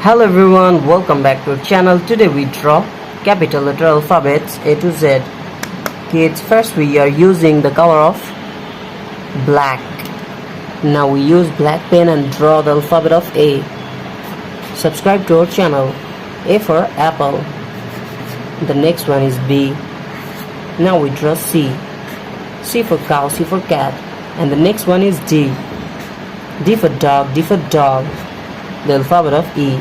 Hello everyone, welcome back to our channel. Today we draw capital letter alphabets A to Z. Kids, first we are using the color of black. Now we use black pen and draw the alphabet of A. Subscribe to our channel. A for apple. The next one is B. Now we draw C. C for cow, C for cat. And the next one is D. D for dog, D for dog. The alphabet of E.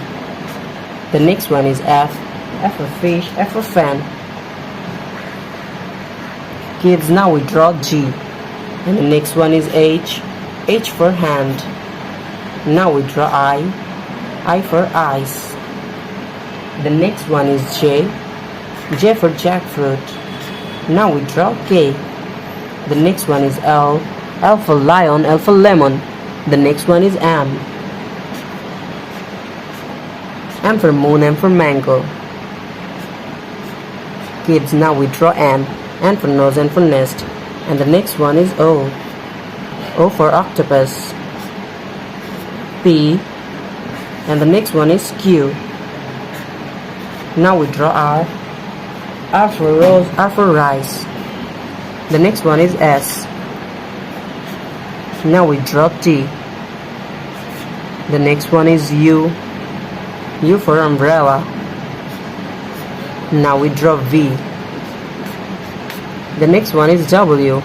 The next one is F. F for fish, F for fan. Kids, now we draw G. And the next one is H. H for hand. Now we draw I for eyes. The next one is J. J for jackfruit. Now we draw K. The next one is L. L for lion, L for lemon. The next one is M. M for moon, M for mango. Kids, now we draw N. N for nose, N for nest. And the next one is O. O for octopus. P. And the next one is Q. Now we draw R. R for rose, R for rice. The next one is S. Now we draw T. The next one is U. U for umbrella. Now we draw V. The next one is W.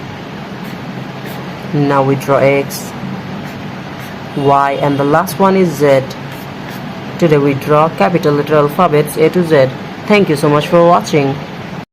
Now we draw X, Y, and the last one is Z. Today we draw capital letter alphabets A to Z. Thank you so much for watching.